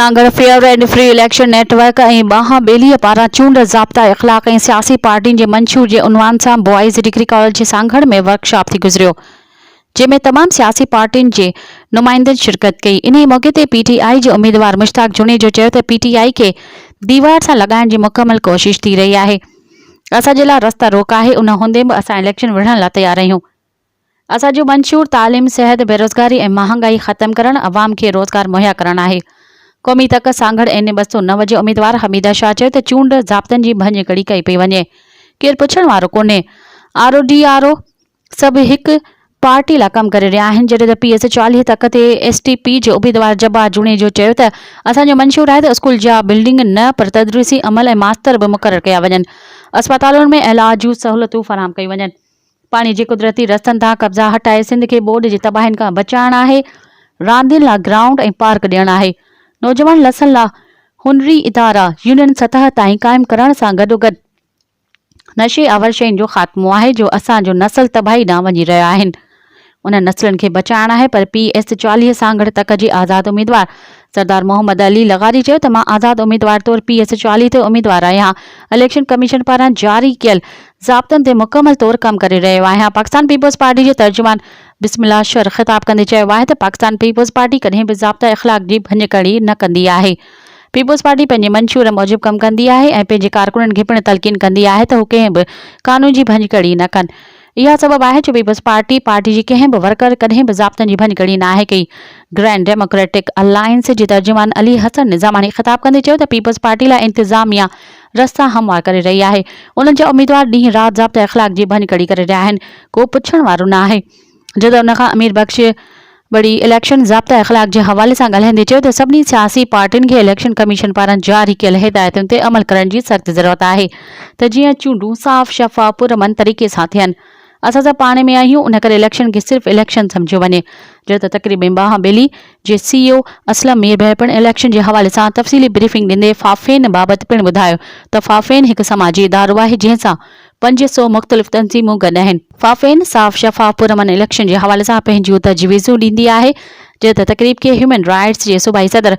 Sanghar fair and free election network ऐं महाबेली पारां चूंड ज़ाब्ता इख़लाक़ ऐं सियासी पार्टियुनि जे मंशूर जे उनवान सां बॉयज़ डिग्री कॉलेज सांगड़ में वर्कशॉप थी गुज़रियो, जंहिंमें तमाम सियासी पार्टियुनि जे नुमाइंदनि शिरकत कई। इन मौक़े ते पीटीआई जे उम्मीदवार मुश्ताक जुनेजो चयो त पीटीआई खे दीवार सां लॻाइण जी मुकमल कोशिश थी रही आहे। असांजे लाइ रस्ता रोक आहे, उन हूंदे बि असां इलेक्शन विढ़ण लाइ तयार आहियूं। असांजो मंशूर तालीम, सिहत, बेरोज़गारी ऐं महांगाई ख़त्म करणु, अवाम खे रोज़गार मुहैया करणु आहे। क़ौमी तक सांगड़ NA 209 जे उम्मीदवार हमीदा शाह चयो त चूंड ज़ाब्तनि जी भञ कड़ी कई पई वञे, केरु पुछण वारो कोन्हे। RODRO सभु हिकु पार्टी लाइ कमु करे रहिया आहिनि, जॾहिं त PS 40 तक ते STP जे उम्मीदवार जब्बार जुनेजो चयो त असांजो मंशूर आहे त स्कूल जा बिल्डिंग न पर तदरीसी अमल ऐं मास्तर बि मुक़ररु कया वञनि, अस्पतालुनि में इलाज जूं सहूलियतूं फराहम कयूं वञनि। पाणी जे कुदरती रस्तनि तां कब्ज़ा हटाए सिंध खे ॿोॾि जी तबाहियुनि खां बचाइणु आहे। रांदियुनि लाइ ग्राउंड ऐं पार्क ॾियणु आहे। नौजवान लसनि लाइ हुनरी इदारा यूनियन सतह ताईं क़ाइमु करण सां गॾोगॾु नशे आवर शयुनि जो ख़ात्मो आहे जो असांजो नस्ल तबाही ॾांहुं वञी रहिया आहिनि। उन नस्लनि खे बचाइणु आहे। पर PS 40 सांगड़ तक जे आज़ाद उम्मीदवार सरदार मोहम्मद अली लगारी चयो त मां आज़ाद उम्मीदवार तौरु PS 40 ते उम्मीदवार आहियां। इलेक्शन कमीशन पारां जारी कयल ज़ाब्तनि ते मुकमल तौरु कमु करे रहियो आहियां। पाकिस्तान पीपल्स पार्टी जे तर्जुमान बिस्मिल्लाह शर ख़िताब कंदे चयो आहे त पाकिस्तान पीपल्स पार्टी कॾहिं बि ज़ाब्ता इख़लाक़ जी भञकड़ी न कंदी आहे। पीपल्स पार्टी पंहिंजे मंशूर मूजिबि कमु कंदी आहे ऐं पंहिंजे कारकुननि खे पिणु तलक़ीन कंदी आहे त हू कंहिं बि क़ानून जी भञकड़ी न कनि। इहा सबबु आहे जो पीपल्स पार्टी जी कंहिं बि वर्कर कॾहिं बि ज़ाब्तनि जी भञकड़ी न आहे कई। ग्रैंड डेमोक्रेटिक अलायंस जे तर्जुमान अली हसन निज़ामानी ख़िताब कंदे चयो त पीपल्स पार्टी लाइ इंतिज़ामिया रस्ता हमवार करे रही आहे। उन्हनि जा उम्मीदवार ॾींहुं राति ज़ाब्ता इख़लाक़ जी भञकड़ी करे रहिया आहिनि, को पुछण वारो न आहे। जॾहिं उनखां अमीर बख्श बड़ी इलेक्शन ज़ाब्ता इख़लाक़ जे हवाले सां ॻाल्हाईंदे चयो त सभिनी सियासी पार्टियुनि खे इलेक्शन कमीशन पारां जारी कयल हिदायतुनि ते अमल करण जी सख़्त ज़रूरत आहे त जीअं चूंडूं साफ़ शफ़ाफ़ पुरअमन तरीक़े सां थियनि। असां सभु पाणे में आहियूं, उन करे इलेक्शन खे सिर्फ़ु इलेक्शन सम्झियो वञे। जो त तक़रीब में महाबेली जे CEO असलम मीर भाई पिणु इलेक्शन जे हवाले सां तफ़सीली ब्रीफिंग ॾींदे फ़ाफ़ेन बाबति पिणु ॿुधायो त फ़ाफ़ेन हिकु समाजी इदारो आहे जंहिंसां 500 मुख़्तलिफ़ तंज़ीमूं गॾु आहिनि। फ़ाफ़ेन साफ़ शफ़ाफ़ पुरअमन इलेक्शन जे हवाले सां पंहिंजूं तजवीज़ूं ॾींदी आहे। जो त तक़रीब खे ह्यूमन राइट्स जे सूबाई सदर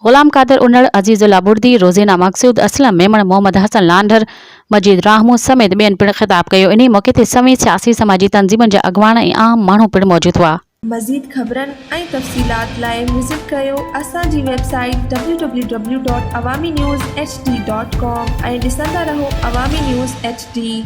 ग़ुलाम क़ादिर उनड़, अज़ीज़ुल्लाह बुर्दी, रोज़ेना मक़सूद, असलम मेमण, मोहम्मद हसन लांडर, मजीद राहमू समेत ॿियनि पिणु ख़िताब कयो। इन मौक़े ते समेत सियासी समाजी तंज़ीमुनि जा अॻवान ऐं आम माण्हू पिणु मौजूदु हुआ। मज़ीद ख़बरनि ऐं तफ़सीलात लाइ विज़िट कयो असांजी वेबसाइट www.awamiNewsHD.com ऐं ॾिसंदा रहो अवामी न्यूज़ HD।